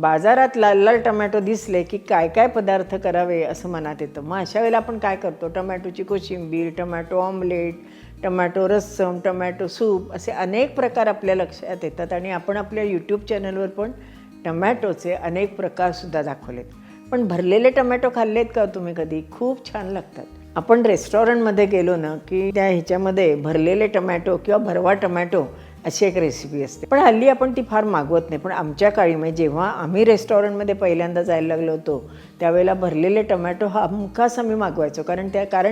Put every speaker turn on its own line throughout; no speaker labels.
बाजारात लाल लाल टमॅटो दिसले की काय काय पदार्थ करावे असं मनात येतं. मग अशा वेळेला आपण काय करतो, टमॅटोची कोशिंबीर, tomato omelette, tomato rasam, tomato soup असे अनेक प्रकार आपल्या लक्षात येतात. आणि आपण आपल्या यूट्यूब चॅनलवर पण टमॅटोचे अनेक प्रकारसुद्धा दाखवलेत. पण भरलेले टमॅटो खाल्लेत का तुम्ही कधी? खूप छान लागतात. आपण रेस्टॉरंटमध्ये गेलो ना की त्या ह्याच्यामध्ये भरलेले टमॅटो किंवा भरवा टमॅटो अशी एक रेसिपी असते. पण हल्ली आपण ती फार मागवत नाही. पण आमच्या काळी म्हणजे जेव्हा आम्ही रेस्टॉरंटमध्ये पहिल्यांदा जायला लागलो होतो त्यावेळेला भरलेले टमॅटो हा हमखास आम्ही मागवायचो. कारण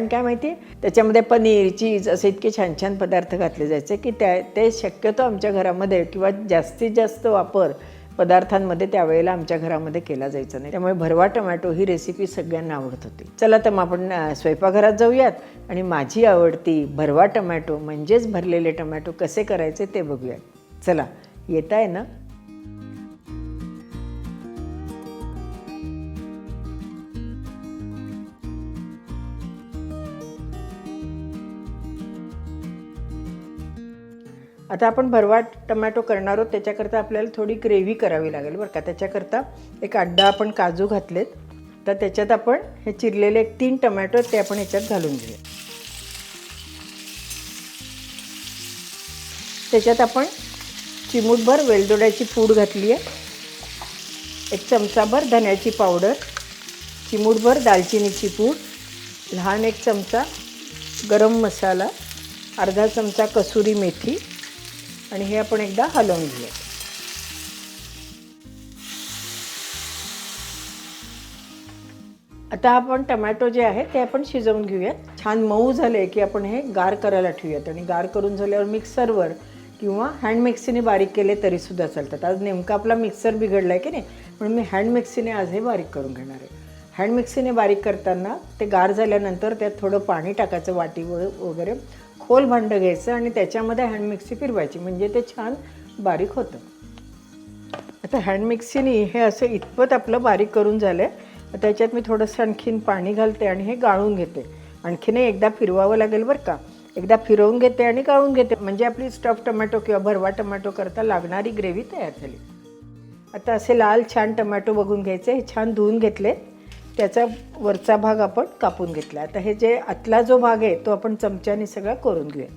काय माहिती आहे, त्याच्यामध्ये पनीर, चीज असे इतके छान छान पदार्थ घातले जायचे की ते शक्यतो आमच्या घरामध्ये किंवा जास्तीत जास्त वापर पदार्थांमध्ये त्यावेळेला आमच्या घरामध्ये केला जायचा नाही. त्यामुळे भरवा टमॅटो ही रेसिपी सगळ्यांना आवडत होती. चला तर मग आपण स्वयंपाकघरात जाऊयात आणि माझी आवडती भरवा टमॅटो म्हणजेच भरलेले टमॅटो कसे करायचे ते बघूयात. चला, येत आहे ना? आता आपण भरवा टमॅटो करणार आहोत. त्याच्याकरता आपल्याला थोडी ग्रेव्ही करावी लागेल बरं का. त्याच्याकरता एक 8-10 आपण काजू घातलेत. तर त्याच्यात आपण हे चिरलेले 3 टमॅटो ते आपण ह्याच्यात घालून घेऊया. त्याच्यात आपण चिमूटभर वेलदोड्याची पूड घातली आहे, 1 चमचाभर धन्याची पावडर, चिमूटभर दालचिनीची पूड, लहान 1 चमचा गरम मसाला, अर्धा चमचा कसुरी मेथी आणि हे आपण एकदा हलवून घेऊया. आता आपण टमॅटो जे आहे ते आपण शिजवून घेऊयात. छान मऊ झाले की आपण हे गार करायला ठेवूयात. आणि गार करून झाल्यावर मिक्सरवर किंवा हँड मिक्सीने बारीक केले तरीसुद्धा चालतात. आज नेमका आपला मिक्सर बिघडला आहे की नाही, म्हणून मी हँड मिक्सीने आज हे बारीक करून घेणार आहे. हँड मिक्सीने बारीक करताना ते गार झाल्यानंतर त्यात थोडं पाणी टाकायचं, वाटी वगैरे खोल भांडं घ्यायचं आणि त्याच्यामध्ये हँड मिक्सी फिरवायची, म्हणजे ते छान बारीक होतं. आता हँड मिक्सीने हे असं इतपत आपलं बारीक करून झालं आहे. त्याच्यात मी थोडंसं आणखीन पाणी घालते आणि हे गाळून घेते. आणखीन एकदा फिरवावं लागेल बरं का. एकदा फिरवून घेते आणि गाळून घेते, म्हणजे आपली स्टफ टमॅटो किंवा भरवा टमॅटो करता लागणारी ग्रेव्ही तयार झाली. आता असे लाल छान टमॅटो बघून घ्यायचे. हे छान धुवून घेतले. त्याचा वरचा भाग आपण कापून घेतला. आता हे जे आतला जो भाग आहे तो आपण चमच्याने सगळा करून घेऊया.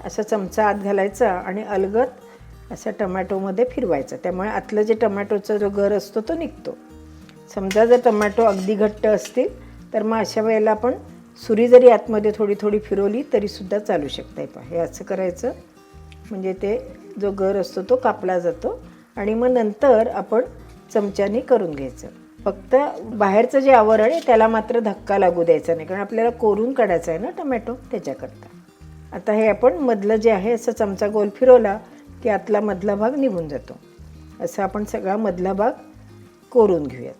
असा चमचा आत घालायचा आणि अलगद असा टमॅटोमध्ये फिरवायचा. त्यामुळे आतलं जे टमॅटोचा जो गर असतो तो निघतो. समजा जर टमॅटो अगदी घट्ट असतील तर मग अशा वेळेला आपण सुरी जरी आतमध्ये थोडी थोडी फिरवली तरीसुद्धा चालू शकते. हे असं करायचं, म्हणजे ते जो गर असतो तो कापला जातो. आणि मग नंतर आपण चमच्याने करून घ्यायचं. फक्त बाहेरचं जे आवरण आहे त्याला मात्र धक्का लागू द्यायचा नाही, कारण आपल्याला कोरून काढायचं आहे ना टमॅटो, त्याच्याकरता. आता हे आपण मधलं जे आहे असं चमचा गोल फिरवला की आतला मधला भाग निघून जातो. असं आपण सगळा मधला भाग कोरून घेऊयात.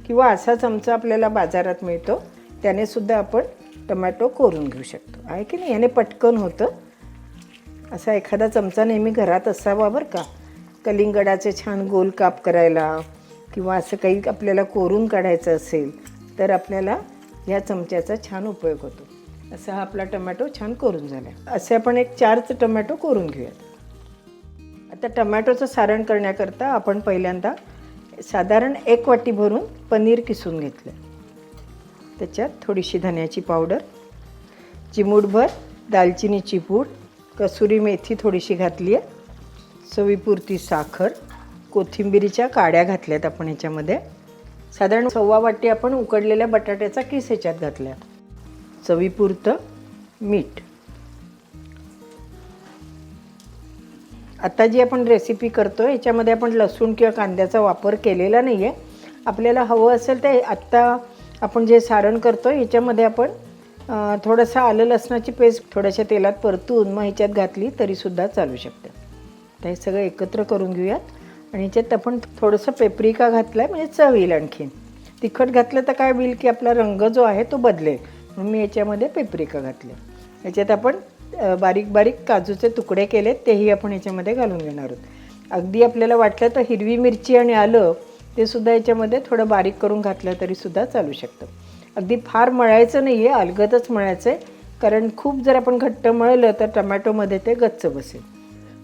किंवा असा चमचा आपल्याला बाजारात मिळतो, त्याने सुद्धा आपण टमॅटो कोरून घेऊ शकतो, आहे की नाही. याने पटकन होतं. असा एखादा चमचा नेहमी घरात असावा बरं का. कलिंगडाचे छान गोल काप करायला किंवा असं काही आपल्याला कोरून काढायचं असेल तर आपल्याला ह्या चमच्याचा छान उपयोग होतो. असा हा आपला टमॅटो छान कोरून झाला. असे आपण एक 4 टमॅटो कोरून घेऊयात. आता टमॅटोचं सारण करण्याकरता आपण पहिल्यांदा साधारण 1 वाटी भरून पनीर किसून घेतलं. त्याच्यात थोडीशी धन्याची पावडर, चिमूटभर दालचिनीची पूड, कसुरी मेथी थोडीशी घातली आहे, चवीपुरती साखर, कोथिंबिरीच्या काड्या घातल्यात आपण ह्याच्यामध्ये. साधारण 1.25 वाटी आपण उकडलेल्या बटाट्याचा किस ह्याच्यात घातला, चवीपुरतं मीठ. आता जी आपण रेसिपी करतो ह्याच्यामध्ये आपण लसूण किंवा कांद्याचा वापर केलेला नाही आहे. आपल्याला हवं असेल तर आत्ता आपण जे सारण करतो ह्याच्यामध्ये आपण थोडंसं आलं लसणाची पेस्ट थोड्याशा तेलात परतून मग ह्याच्यात घातली तरीसुद्धा चालू शकते. तर हे सगळं एकत्र करून घेऊयात. आणि ह्याच्यात आपण थोडंसं पेपरिका घातलं आहे, म्हणजे चव येईल. आणखीन तिखट घातलं तर काय होईल की आपला रंग जो आहे तो बदलेल, म्हणून मी याच्यामध्ये पेपरिका घातले. ह्याच्यात आपण बारीक बारीक काजूचे तुकडे केलेत, तेही आपण ह्याच्यामध्ये घालून घेणार आहोत. अगदी आपल्याला वाटलं तर हिरवी मिरची आणि आलं ते सुद्धा याच्यामध्ये थोडं बारीक करून घातलं तरीसुद्धा चालू शकतं. अगदी फार मळायचं नाही आहे, अलगदच मळायचं आहे, कारण खूप जर आपण घट्ट मळलं तर टमॅटोमध्ये ते गच्च बसेल.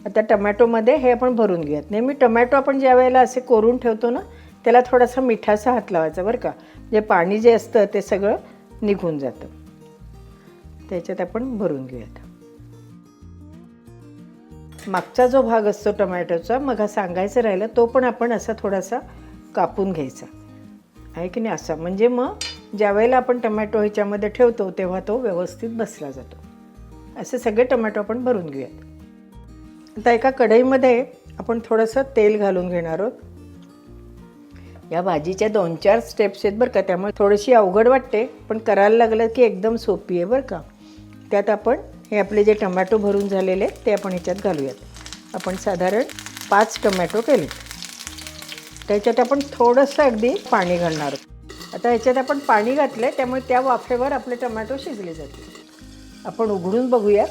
आता टमॅटोमध्ये हे आपण भरून घेऊयात. नेहमी टमॅटो आपण ज्या वेळेला असे कोरून ठेवतो ना, त्याला थोडासा मिठाचा हात लावायचा बरं का, म्हणजे पाणी जे असतं ते सगळं निघून जातं. त्याच्यात आपण भरून घेऊयात. मागचा जो भाग असतो टमॅटोचा, मग हा सांगायचं राहिलं, तो पण आपण असा थोडासा कापून घ्यायचा आहे की नाही, असा. म्हणजे मग ज्या वेळेला आपण टमॅटो ह्याच्यामध्ये ठेवतो तेव्हा तो व्यवस्थित बसला जातो. असे सगळे टमॅटो आपण भरून घेऊयात. आता एका कढईमध्ये आपण थोडंसं तेल घालून घेणार आहोत. या भाजीच्या 2-4 स्टेप्स आहेत बरं का, त्यामुळे थोडीशी अवघड वाटते, पण करायला लागलं की एकदम सोपी आहे बरं का. त्यात आपण हे आपले जे टमॅटो भरून झालेले आहेत ते आपण ह्याच्यात घालूयात. आपण साधारण 5 टमॅटो केले. त्याच्यात आपण थोडंसं अगदी पाणी घालणार आहोत. आता ह्याच्यात आपण पाणी घातलं आहे, त्यामुळे त्या वाफेवर आपले टमॅटो शिजले जातील. आपण उघडून बघूयात.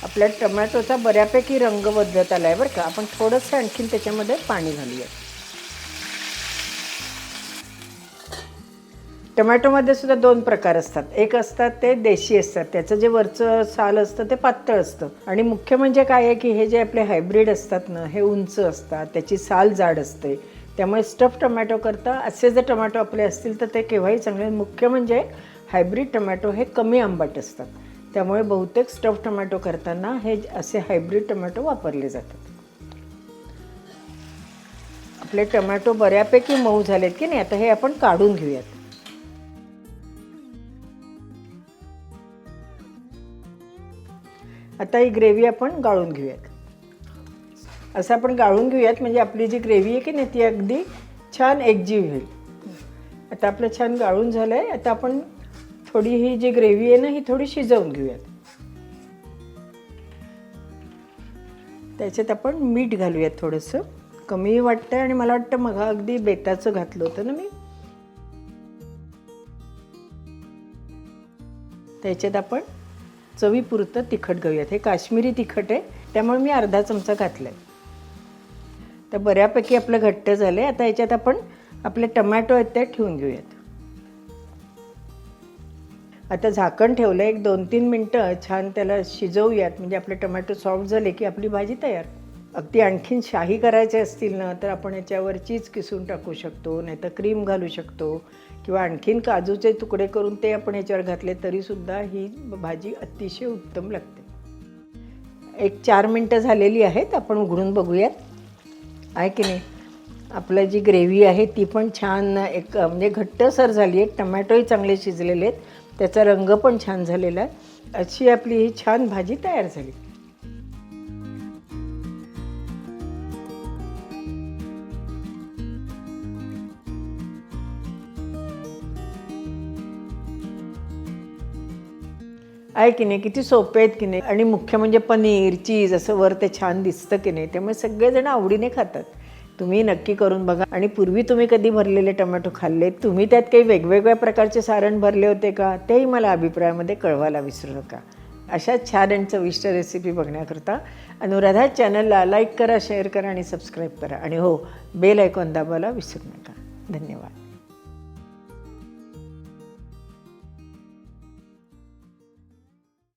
आपल्या टमॅटोचा बऱ्यापैकी रंग बदलत आला आहे बरं का. आपण थोडंसं आणखीन त्याच्यामध्ये पाणी घालूयात. टमॅटोमध्ये सुद्धा 2 प्रकार असतात. एक असतात ते देशी असतात, त्याचं जे वरचं साल असतं ते पातळ असतं. आणि मुख्य म्हणजे काय आहे की हे जे आपले हायब्रिड असतात ना, हे उंच असतात, त्याची साल जाड असते. त्यामुळे स्टफ टमॅटो करता असे जर टमॅटो आपले असतील तर ते केव्हाही चांगले. मुख्य म्हणजे हायब्रिड टमॅटो हे कमी आंबट असतात, त्यामुळे बहुतेक स्टफ टमॅटो करताना हे असे हायब्रिड टमॅटो वापरले जातात. आपले टमॅटो बऱ्यापैकी मऊ झालेत की नाही. आता हे आपण काढून घेऊयात. आता ही ग्रेव्ही आपण गाळून घेऊयात. असं आपण गाळून घेऊयात म्हणजे आपली जी ग्रेव्ही आहे की नाही ती अगदी छान एकजीव होईल. आता आपलं छान गाळून झालं आहे. आता आपण थोडी ही जी ग्रेव्ही आहे ना ही थोडी शिजवून घेऊयात. त्याच्यात आपण मीठ घालूयात. थोडंसं कमी वाटतं आणि मला वाटतं मग अगदी बेताचं घातलं होतं ना मी. त्याच्यात आपण चवीपुरतं तिखट घेऊयात. हे काश्मीरी तिखट आहे, त्यामुळे मी अर्धा चमचा घातलं आहे. तर बऱ्यापैकी आपलं घट्ट झालं आहे. आता याच्यात आपण आपले टमॅटो आहेत ते ठेवून घेऊयात. आता झाकण ठेवलं आहे. 1-2-3 मिनटं छान त्याला शिजवूयात. म्हणजे आपले टमॅटो सॉफ्ट झाले की आपली भाजी तयार. अगदी आणखीन शाही करायचे असतील ना तर आपण याच्यावर चीज किसून टाकू शकतो, नाहीतर क्रीम घालू शकतो, किंवा आणखीन काजूचे तुकडे करून ते आपण याच्यावर घातले तरीसुद्धा ही भाजी अतिशय उत्तम लागते. 1-4 मिनटं झालेली आहेत. आपण उघडून बघूयात. आहे की नाही, आपलं जी ग्रेव्ही आहे ती पण छान म्हणजे घट्टसर झाली आहे. टमॅटोही चांगले शिजलेले आहेत, त्याचा रंग पण छान झालेला आहे. अशी आपली ही छान भाजी तयार झाली. आहे की नाही, किती सोपे आहेत की नाही. आणि मुख्य म्हणजे पनीर चीज असं वर ते छान दिसतं की नाही, त्यामुळे सगळेजण आवडीने खातात. तुम्ही नक्की करून बघा. आणि पूर्वी तुम्ही कधी भरलेले टमॅटो खाल्ले, तुम्ही त्यात काही वेगवेगळ्या प्रकारचे सारण भरले होते का, तेही मला अभिप्रायामध्ये कळवायला विसरू नका. अशा छान आणि चविष्ट रेसिपी बघण्याकरता अनुराधा चॅनलला लाईक करा, शेअर करा आणि सबस्क्राईब करा. आणि हो, बेल आयकॉन दाबायला विसरू नका. धन्यवाद.